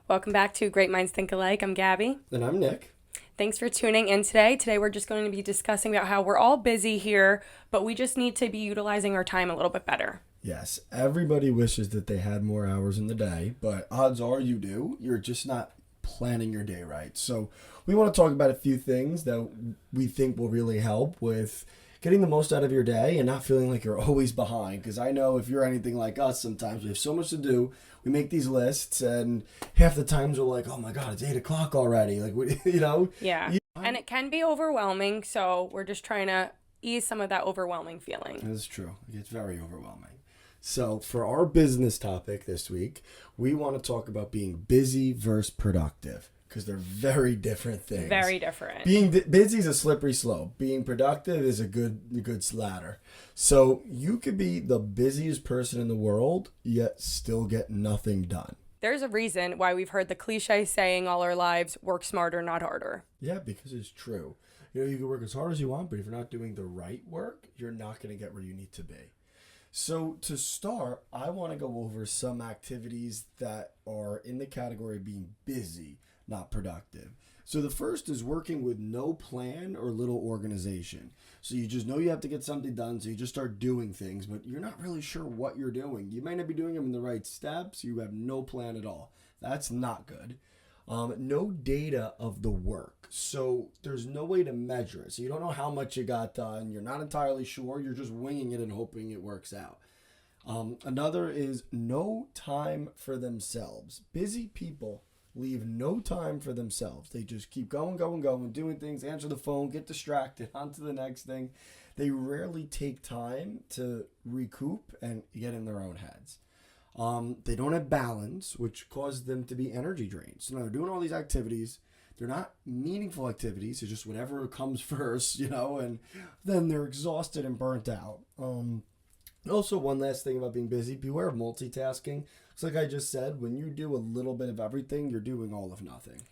Welcome back to Great Minds Think Alike. I'm Gabby. And I'm Nick. Thanks for tuning in today. Today we're just going to be discussing about how we're all busy here, but we just need to be utilizing our time a little bit better. Yes, everybody wishes that they had more hours in the day, but odds are you do. You're just not planning your day right. So we want to talk about a few things that we think will really help with getting the most out of your day and not feeling like you're always behind. Because I know if you're anything like us, sometimes we have so much to do. We make these lists and half the times we're like, oh my God, it's 8 o'clock already. Like, Yeah. And it can be overwhelming. So we're just trying to ease some of that overwhelming feeling. That's true. It gets very overwhelming. So for our business topic this week, we want to talk about being busy versus productive because they're very different things. Very different. Being busy is a slippery slope. Being productive is a good ladder. So you could be the busiest person in the world, yet still get nothing done. There's a reason why we've heard the cliche saying all our lives, work smarter, not harder. Yeah, because it's true. You know, you can work as hard as you want, but if you're not doing the right work, you're not going to get where you need to be. So to start, I want to go over some activities that are in the category of being busy, not productive. So the first is working with no plan or little organization. So you just know you have to get something done, so you just start doing things, but you're not really sure what you're doing. You might not be doing them in the right steps. You have no plan at all. That's not good. No data of the work. So there's no way to measure it. So you don't know how much you got done. You're not entirely sure. You're just winging it and hoping it works out. Another is no time for themselves. Busy people leave no time for themselves. They just keep going, doing things, answer the phone, get distracted, on to the next thing. They rarely take time to recoup and get in their own heads. They don't have balance, which causes them to be energy drained. So now they're doing all these activities. They're not meaningful activities. It's just whatever comes first, and then they're exhausted and burnt out. Also, one last thing about being busy, beware of multitasking. It's like I just said, when you do a little bit of everything, you're doing all of nothing.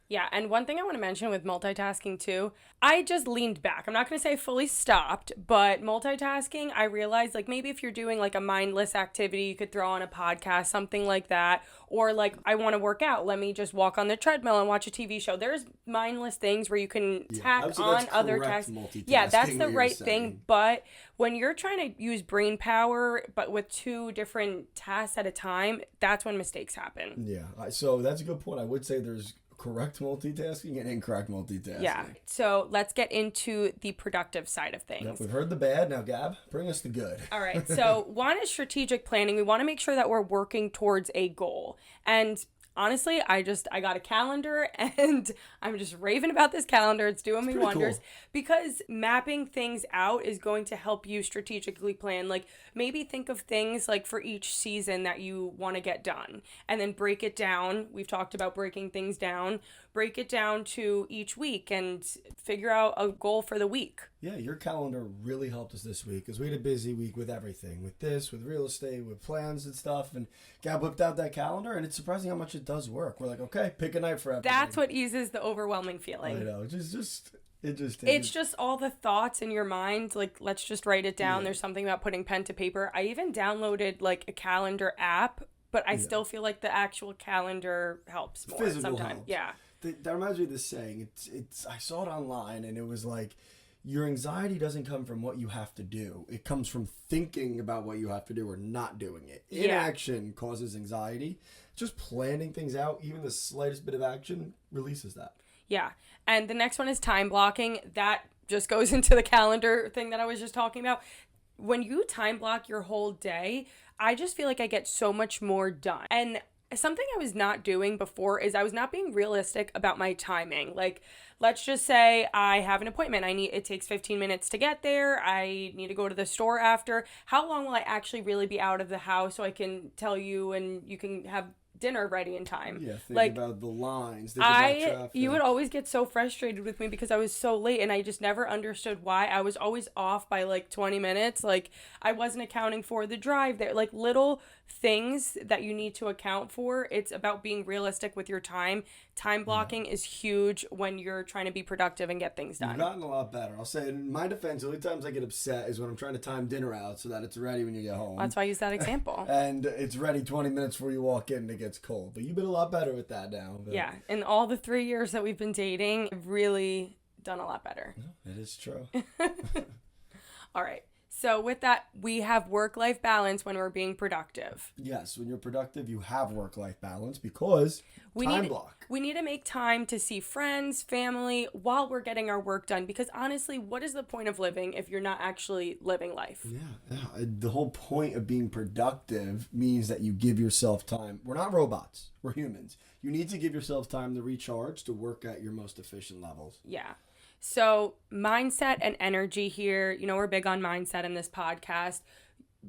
Yeah, and one thing I want to mention with multitasking too, I just leaned back. I'm not going to say fully stopped, but multitasking, I realized like maybe if you're doing like a mindless activity, you could throw on a podcast, something like that. Or like, I want to work out. Let me just walk on the treadmill and watch a TV show. There's mindless things where you can tack on other tasks. Yeah, that's the right thing. But when you're trying to use brain power, but with two different tasks at a time, that's when mistakes happen. Yeah, so that's a good point. I would say there's correct multitasking and incorrect multitasking. Yeah. So let's get into the productive side of things. Yep, we've heard the bad. Now, Gab, bring us the good. All right. So one is strategic planning. We want to make sure that we're working towards a goal. And honestly, I got a calendar and I'm just raving about this calendar. It's doing me wonders because mapping things out is going to help you strategically plan. Like maybe think of things like for each season that you want to get done and then break it down. We've talked about breaking things down. Break it down to each week and figure out a goal for the week. Yeah, your calendar really helped us this week because we had a busy week with everything, with this, with real estate, with plans and stuff. And Gab whipped out that calendar, and it's surprising how much it does work. We're like, okay, pick a night for everything. That's what eases the overwhelming feeling. I know, it's just all the thoughts in your mind. Like, let's just write it down. Yeah. There's something about putting pen to paper. I even downloaded like a calendar app, but I still feel like the actual calendar helps more sometimes. Helps. Yeah. That reminds me of this saying. It's. I saw it online, and it was like, your anxiety doesn't come from what you have to do. It comes from thinking about what you have to do or not doing it. Inaction causes anxiety. Just planning things out, even the slightest bit of action, releases that. Yeah. And the next one is time blocking. That just goes into the calendar thing that I was just talking about. When you time block your whole day, I just feel like I get so much more done. And something I was not doing before is I was not being realistic about my timing. Like, let's just say I have an appointment. It takes 15 minutes to get there. I need to go to the store after. How long will I actually really be out of the house so I can tell you and you can have dinner ready in time? Yeah, think about the lines. Think about traffic. You would always get so frustrated with me because I was so late and I just never understood why. I was always off by like 20 minutes. Like I wasn't accounting for the drive there. Like little things that you need to account for. It's about being realistic with your time. Time blocking is huge when you're trying to be productive and get things done. You've gotten a lot better. I'll say in my defense, the only times I get upset is when I'm trying to time dinner out so that it's ready when you get home. That's why I use that example. And it's ready 20 minutes before you walk in and it gets cold. But you've been a lot better with that now. But... yeah. In all the 3 years that we've been dating, I've really done a lot better. It is true. All right. So with that, we have work-life balance when we're being productive. Yes, when you're productive, you have work-life balance because time block. We need to make time to see friends, family, while we're getting our work done. Because honestly, what is the point of living if you're not actually living life? Yeah. The whole point of being productive means that you give yourself time. We're not robots. We're humans. You need to give yourself time to recharge, to work at your most efficient levels. Yeah. So mindset and energy here, you know, we're big on mindset in this podcast.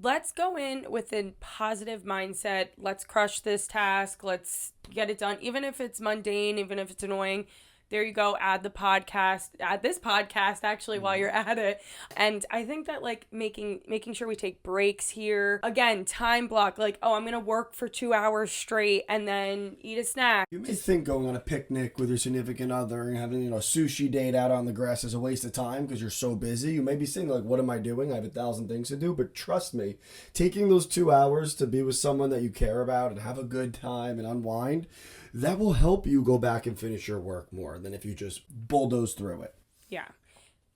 Let's go in with a positive mindset. Let's crush this task. Let's get it done. Even if it's mundane, even if it's annoying, there you go. Add this podcast actually while you're at it. And I think that like making sure we take breaks here. Again, time block, like, oh, I'm going to work for 2 hours straight and then eat a snack. You may think going on a picnic with your significant other and having, a sushi date out on the grass is a waste of time because you're so busy. You may be thinking like, what am I doing? I have 1,000 things to do. But trust me, taking those 2 hours to be with someone that you care about and have a good time and unwind, that will help you go back and finish your work more than if you just bulldoze through it. Yeah.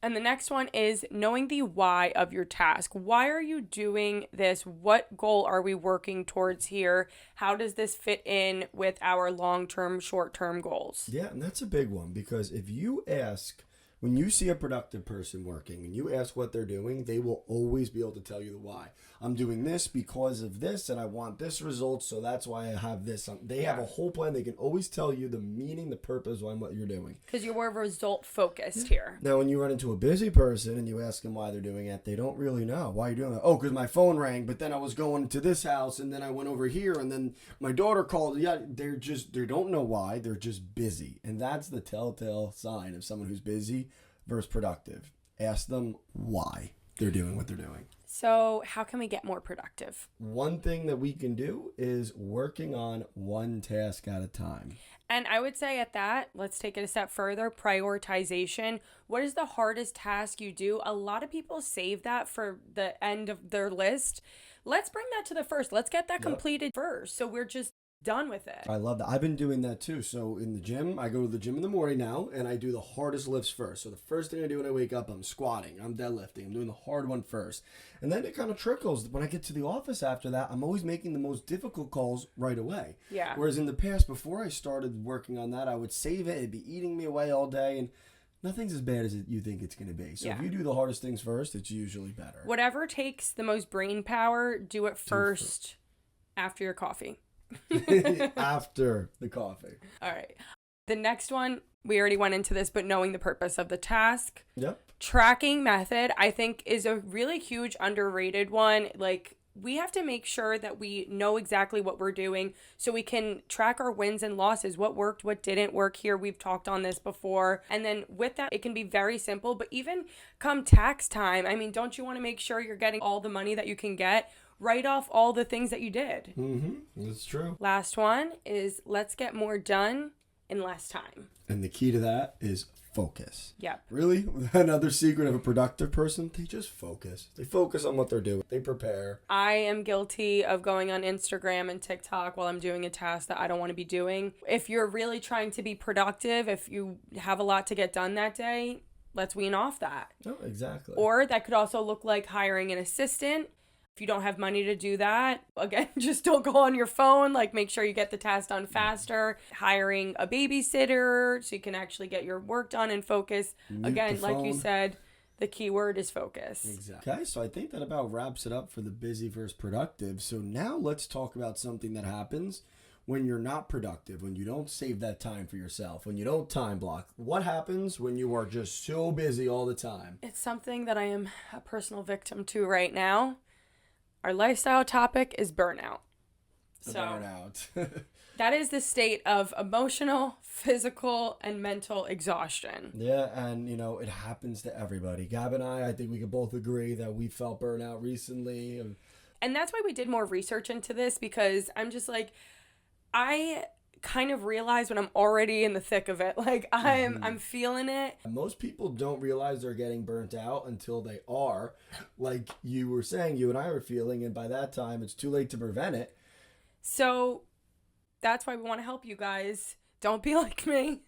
And the next one is knowing the why of your task. Why are you doing this? What goal are we working towards here? How does this fit in with our long-term, short-term goals? Yeah, and that's a big one because if you ask, when you see a productive person working and you ask what they're doing, they will always be able to tell you the why. I'm doing this because of this and I want this result, so that's why I have this. They have a whole plan. They can always tell you the meaning, the purpose behind what you're doing. Because you're more result focused here. Now, when you run into a busy person and you ask them why they're doing it, they don't really know. Why are you doing that? Oh, because my phone rang, but then I was going to this house and then I went over here and then my daughter called. Yeah, they don't know why. They're just busy. And that's the telltale sign of someone who's busy versus productive. Ask them why they're doing what they're doing. So how can we get more productive? One thing that we can do is working on one task at a time. And I would say at that, let's take it a step further, prioritization. What is the hardest task you do? A lot of people save that for the end of their list. Let's bring that to the first. Let's get that completed first. So we're just done with it. I love that. I've been doing that too. So in the gym, I go to the gym in the morning now and I do the hardest lifts first. So the first thing I do when I wake up, I'm squatting, I'm deadlifting, I'm doing the hard one first. And then it kind of trickles. When I get to the office after that, I'm always making the most difficult calls right away. Yeah. Whereas in the past, before I started working on that, I would save it. It'd be eating me away all day and nothing's as bad as you think it's going to be. So if you do the hardest things first, it's usually better. Whatever takes the most brain power, do it first after your coffee. After the coffee. All right. The next one, we already went into this, but knowing the purpose of the task. Yep. Tracking method, I think, is a really huge underrated one. Like, we have to make sure that we know exactly what we're doing so we can track our wins and losses. What worked, what didn't work here. We've talked on this before. And then with that, it can be very simple. But even come tax time, I mean, don't you want to make sure you're getting all the money that you can get? Write off all the things that you did. That's true. Last one is let's get more done in less time. And the key to that is focus. Yep. Really? Another secret of a productive person, they just focus. They focus on what they're doing. They prepare. I am guilty of going on Instagram and TikTok while I'm doing a task that I don't want to be doing. If you're really trying to be productive, if you have a lot to get done that day, let's wean off that. Oh, exactly. Or that could also look like hiring an assistant. If you don't have money to do that, again, just don't go on your phone. Like, make sure you get the task done faster. Hiring a babysitter so you can actually get your work done and focus. Again, like you said, the key word is focus. Exactly. Okay, so I think that about wraps it up for the busy versus productive. So now let's talk about something that happens when you're not productive, when you don't save that time for yourself, when you don't time block. What happens when you are just so busy all the time? It's something that I am a personal victim to right now. Our lifestyle topic is burnout. Burnout. That is the state of emotional, physical, and mental exhaustion. Yeah, and it happens to everybody. Gab and I think we could both agree that we felt burnout recently. And that's why we did more research into this, because I'm just like, I kind of realize when I'm already in the thick of it. Like I'm feeling it. Most people don't realize they're getting burnt out until they are. Like you were saying, you and I were feeling, and by that time it's too late to prevent it. So that's why we want to help you guys. Don't be like me.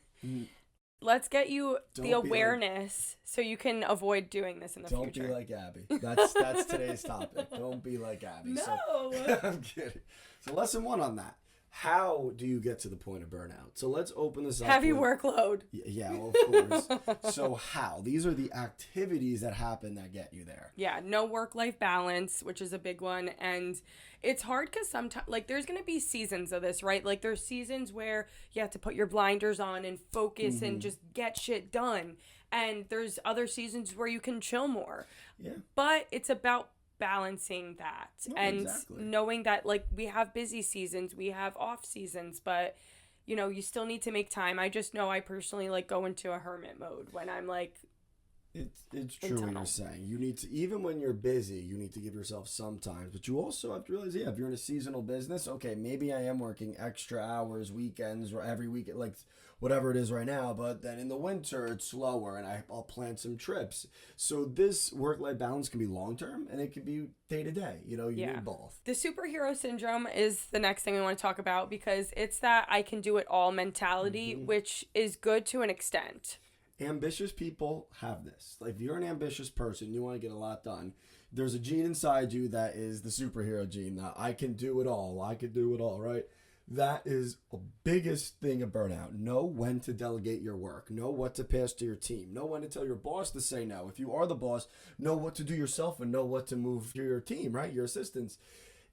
Let's get you the awareness so you can avoid doing this in the future. Don't be like Abby. That's today's topic. Don't be like Abby. No. So, I'm kidding. So lesson 1 on that. How do you get to the point of burnout? So let's open this up. Heavy workload. Yeah, well, of course. So how? These are the activities that happen that get you there. Yeah, no work-life balance, which is a big one. And it's hard because sometimes, like, there's going to be seasons of this, right? Like, there's seasons where you have to put your blinders on and focus and just get shit done. And there's other seasons where you can chill more. Yeah. But it's about balancing that and knowing that, like, we have busy seasons, we have off seasons, but you know, you still need to make time. I just know I personally like go into a hermit mode when I'm like, it's true what you're saying. You need to, even when you're busy, you need to give yourself some time, but you also have to realize, if you're in a seasonal business, okay, maybe I am working extra hours, weekends, or every week, like whatever it is right now, but then in the winter it's slower and I'll plan some trips. So this work-life balance can be long-term and it can be day-to-day. You know, you need both. The superhero syndrome is the next thing we want to talk about because it's that I can do it all mentality, which is good to an extent. Ambitious people have this. Like, if you're an ambitious person, you want to get a lot done, there's a gene inside you that is the superhero gene. That I can do it all. I can do it all, right? That is the biggest thing of burnout. Know when to delegate your work. Know what to pass to your team. Know when to tell your boss to say no. If you are the boss, know what to do yourself and know what to move to your team, right? Your assistants.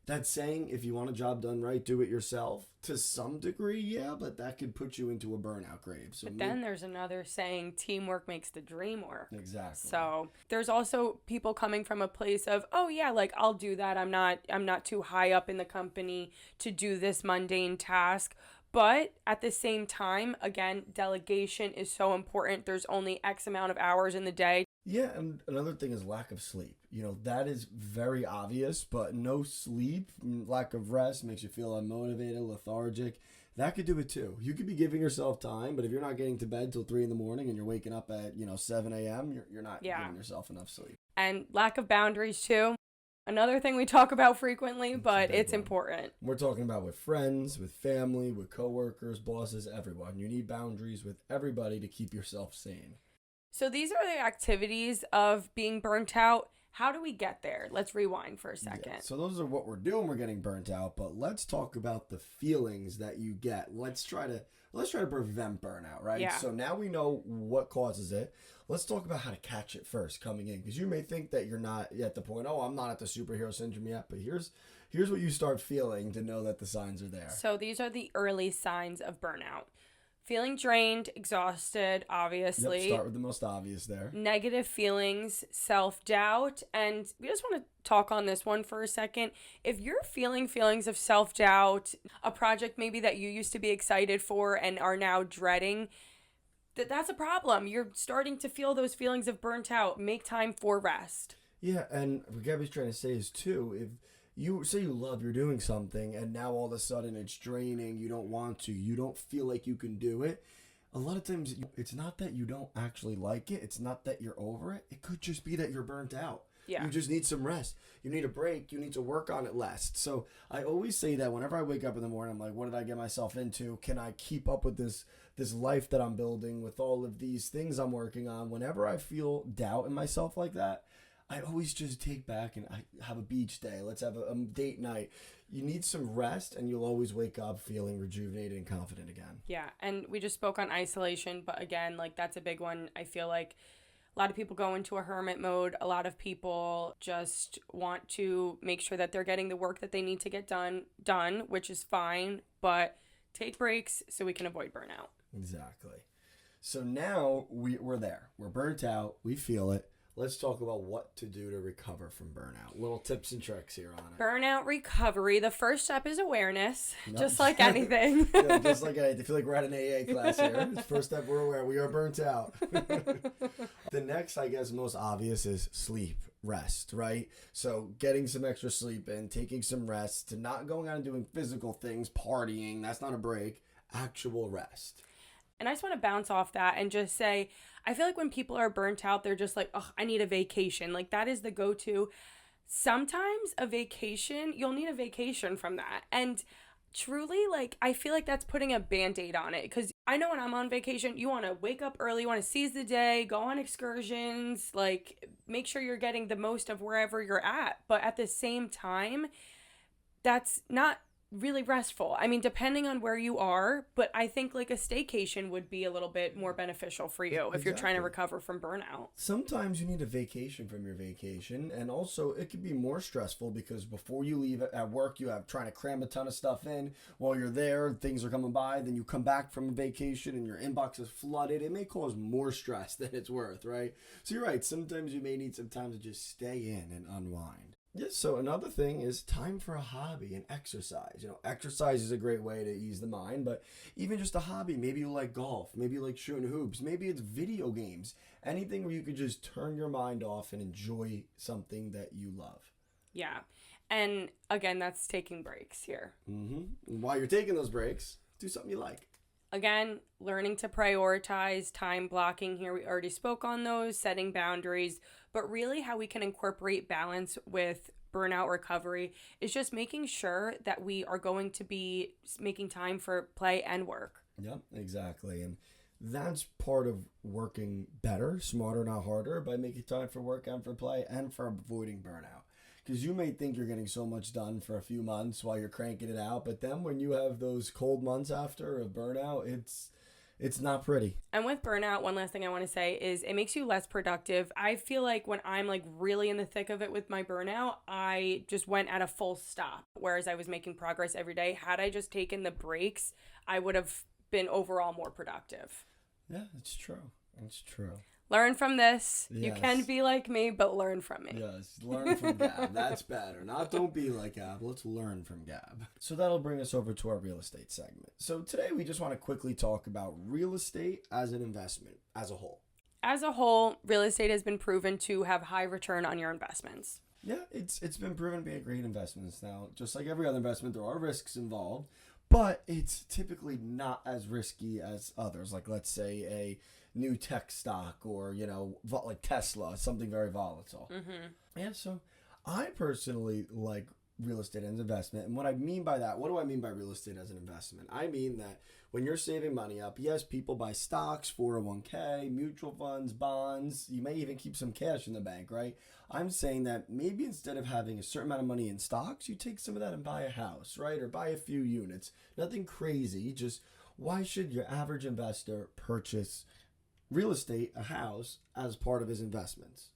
That's saying if you want a job done right, do it yourself. To some degree, yeah, but that could put you into a burnout grave. So but then there's another saying, teamwork makes the dream work. Exactly. So there's also people coming from a place of, oh yeah, like I'll do that. I'm not too high up in the company to do this mundane task. But at the same time, again, delegation is so important. There's only X amount of hours in the day. Yeah, and another thing is lack of sleep. You know, that is very obvious, but no sleep, lack of rest makes you feel unmotivated, lethargic. That could do it too. You could be giving yourself time, but if you're not getting to bed till 3 a.m. and you're waking up at, 7 a.m., you're not giving yourself enough sleep. And lack of boundaries too. Another thing we talk about frequently, but it's important. We're talking about with friends, with family, with coworkers, bosses, everyone. You need boundaries with everybody to keep yourself sane. So these are the activities of being burnt out. How do we get there? Let's rewind for a second. Yeah, so those are what we're doing. We're getting burnt out, but let's talk about the feelings that you get. Let's try to prevent burnout, right? Yeah. So now we know what causes it. Let's talk about how to catch it first coming in, because you may think that you're not at the point, I'm not at the superhero syndrome yet, but here's what you start feeling to know that the signs are there. So these are the early signs of burnout. Feeling drained, exhausted, obviously. Yep, start with the most obvious there. Negative feelings, self-doubt, and we just want to talk on this one for a second. If you're feeling feelings of self-doubt, a project maybe that you used to be excited for and are now dreading, that's a problem. You're starting to feel those feelings of burnt out. Make time for rest. Yeah, and what Gabby's trying to say is, too, if you say you're doing something and now all of a sudden it's draining, you don't want to, you don't feel like you can do it. A lot of times it's not that you don't actually like it. It's not that you're over it. It could just be that you're burnt out. Yeah. You just need some rest. You need a break. You need to work on it less. So I always say that whenever I wake up in the morning, I'm like, what did I get myself into? Can I keep up with this life that I'm building with all of these things I'm working on? Whenever I feel doubt in myself like that, I always just take back and I have a beach day. Let's have a date night. You need some rest and you'll always wake up feeling rejuvenated and confident again. Yeah, and we just spoke on isolation, but again, like that's a big one. I feel like a lot of people go into a hermit mode. A lot of people just want to make sure that they're getting the work that they need to get done, which is fine, but take breaks so we can avoid burnout. Exactly. So now we're there. We're burnt out. We feel it. Let's talk about what to do to recover from burnout. Little tips and tricks here on it. Burnout recovery. The first step is awareness, just like anything. Yeah, just like anything. I feel like we're at an AA class here. First step, we're aware. We are burnt out. The next, I guess, most obvious is sleep, rest, right? So getting some extra sleep in, taking some rest, to not going out and doing physical things, partying. That's not a break. actual rest. And I just want to bounce off that and just say, I feel like when people are burnt out, they're just like, oh, I need a vacation. Like that is the go-to. Sometimes a vacation, you'll need a vacation from that. And truly, like, I feel like that's putting a Band-Aid on it. Because I know when I'm on vacation, you want to wake up early, you want to seize the day, go on excursions, like, make sure you're getting the most of wherever you're at. But at the same time, that's not really restful. I mean, depending on where you are, but I think like a staycation would be a little bit more beneficial for you if you're trying to recover from burnout. Sometimes you need a vacation from your vacation, and also it could be more stressful because before you leave at work, you have trying to cram a ton of stuff in. While you're there, things are coming by, then you come back from a vacation and your inbox is flooded. It may cause more stress than it's worth, right? So you're right, sometimes you may need some time to just stay in and unwind. Yes, so another thing is time for a hobby and exercise. Exercise is a great way to ease the mind, but even just a hobby, maybe you like golf, maybe you like shooting hoops, maybe it's video games, anything where you could just turn your mind off and enjoy something that you love. Yeah, and again, that's taking breaks here. Mm-hmm. While you're taking those breaks, do something you like. Again, learning to prioritize, time blocking here. We already spoke on those, setting boundaries, but really how we can incorporate balance with burnout recovery is just making sure that we are going to be making time for play and work. Yep, exactly. And that's part of working better, smarter, not harder, by making time for work and for play and for avoiding burnout. Because you may think you're getting so much done for a few months while you're cranking it out, but then when you have those cold months after of burnout, it's not pretty. And with burnout, one last thing I want to say is it makes you less productive. I feel like when I'm like really in the thick of it with my burnout, I just went at a full stop, whereas I was making progress every day. Had I just taken the breaks, I would have been overall more productive. Yeah, it's true. It's true. Learn from this. Yes. You can be like me, but learn from me. Yes, learn from Gab. That's better. Not don't be like Gab. Let's learn from Gab. So that'll bring us over to our real estate segment. So today we just want to quickly talk about real estate as an investment as a whole. As a whole, real estate has been proven to have high return on your investments. Yeah, it's been proven to be a great investment. Now, just like every other investment, there are risks involved, but it's typically not as risky as others. Like let's say a new tech stock or, like Tesla, something very volatile. Mm-hmm. Yeah, so I personally like real estate as an investment. And what I mean by that, what do I mean by real estate as an investment? I mean that when you're saving money up, yes, people buy stocks, 401k, mutual funds, bonds. You may even keep some cash in the bank, right? I'm saying that maybe instead of having a certain amount of money in stocks, you take some of that and buy a house, right? Or buy a few units. Nothing crazy. Just why should your average investor purchase real estate, a house, as part of his investments?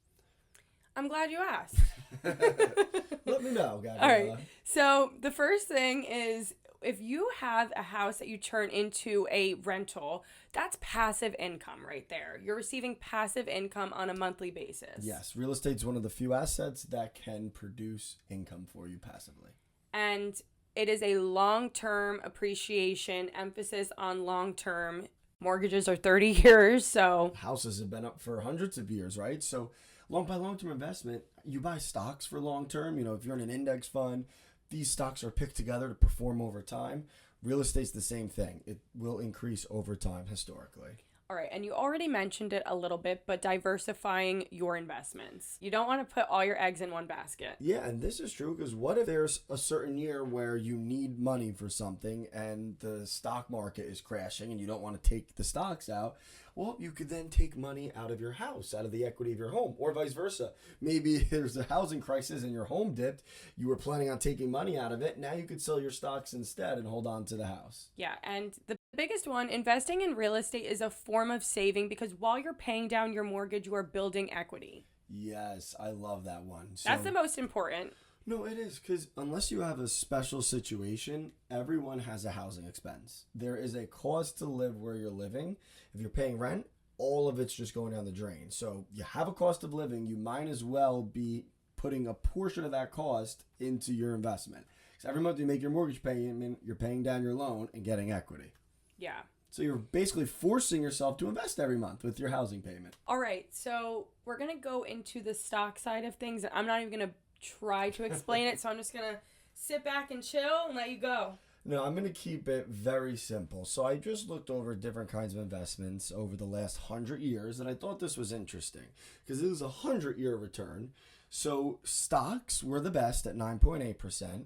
I'm glad you asked. Let me know, Gabriella. All right. So the first thing is if you have a house that you turn into a rental, that's passive income right there. You're receiving passive income on a monthly basis. Yes, real estate's one of the few assets that can produce income for you passively. And it is a long-term appreciation, emphasis on long-term. Mortgages are 30 years, so houses have been up for hundreds of years, right? So long-term investment, you buy stocks for long-term. If you're in an index fund, these stocks are picked together to perform over time. Real estate's the same thing. It will increase over time historically. All right, and you already mentioned it a little bit, but diversifying your investments. You don't want to put all your eggs in one basket. Yeah, and this is true because what if there's a certain year where you need money for something and the stock market is crashing and you don't want to take the stocks out? Well, you could then take money out of your house, out of the equity of your home, or vice versa. Maybe there's a housing crisis and your home dipped. You were planning on taking money out of it. Now you could sell your stocks instead and hold on to the house. Yeah, and the biggest one, investing in real estate is a form of saving because while you're paying down your mortgage, you are building equity. Yes, I love that one. That's the most important. No, it is, because unless you have a special situation, everyone has a housing expense. There is a cost to live where you're living. If you're paying rent, all of it's just going down the drain. So you have a cost of living, you might as well be putting a portion of that cost into your investment. Because every month you make your mortgage payment, you're paying down your loan and getting equity. Yeah. So you're basically forcing yourself to invest every month with your housing payment. All right, so we're going to go into the stock side of things. I'm not even going to try to explain it, so I'm just going to sit back and chill and let you go. No, I'm going to keep it very simple. So I just looked over different kinds of investments over the last 100 years, and I thought this was interesting because it was a 100-year return. So stocks were the best at 9.8%.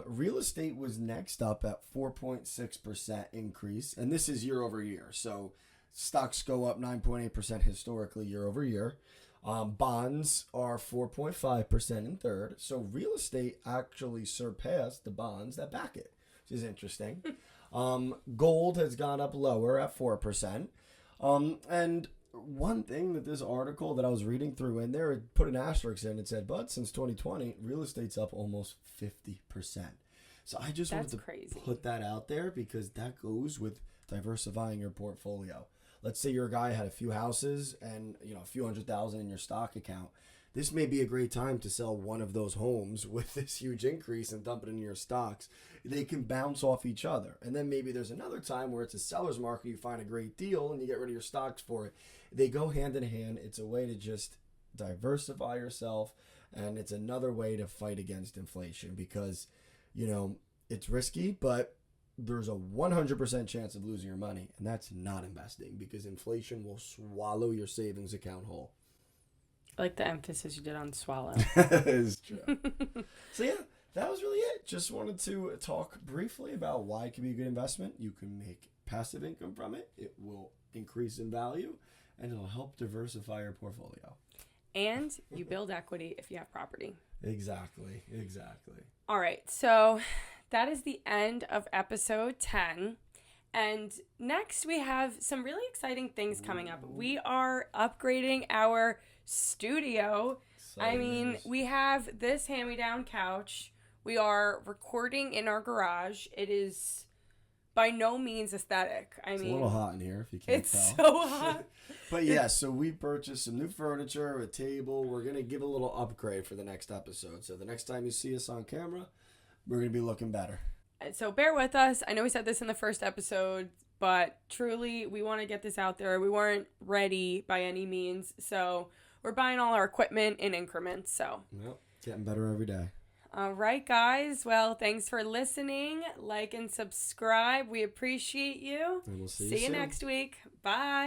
Real estate was next up at 4.6% increase, and this is year over year. So stocks go up 9.8% historically year over year. Bonds are 4.5% in third. So real estate actually surpassed the bonds that back it, which is interesting. Gold has gone up lower at 4%. And one thing that this article that I was reading through in there, it put an asterisk in. It said, but since 2020, real estate's up almost 50%. So I just wanted to put that out there because that goes with diversifying your portfolio. Let's say you're a guy who had a few houses and a few $100,000 in your stock account. This may be a great time to sell one of those homes with this huge increase and dump it into your stocks. They can bounce off each other. And then maybe there's another time where it's a seller's market, you find a great deal and you get rid of your stocks for it. They go hand in hand. It's a way to just diversify yourself, and it's another way to fight against inflation because, it's risky, but there's a 100% chance of losing your money, and that's not investing because inflation will swallow your savings account whole. I like the emphasis you did on swallow. It's true. So yeah, that was really it. Just wanted to talk briefly about why it can be a good investment. You can make passive income from it. It will increase in value, and it'll help diversify your portfolio. And you build equity if you have property. Exactly. All right, so that is the end of episode 10. And next we have some really exciting things coming up. We are upgrading our studio. We have this hand-me-down couch. We are recording in our garage. It is by no means aesthetic. It's a little hot in here if you can't tell. It's so hot. But yeah, so we purchased some new furniture, a table. We're going to give a little upgrade for the next episode. So the next time you see us on camera, we're going to be looking better. So bear with us. I know we said this in the first episode, but truly we want to get this out there. We weren't ready by any means. So we're buying all our equipment in increments. So yep, getting better every day. All right, guys. Well, thanks for listening. Like and subscribe. We appreciate you. And we'll see you soon. Next week. Bye.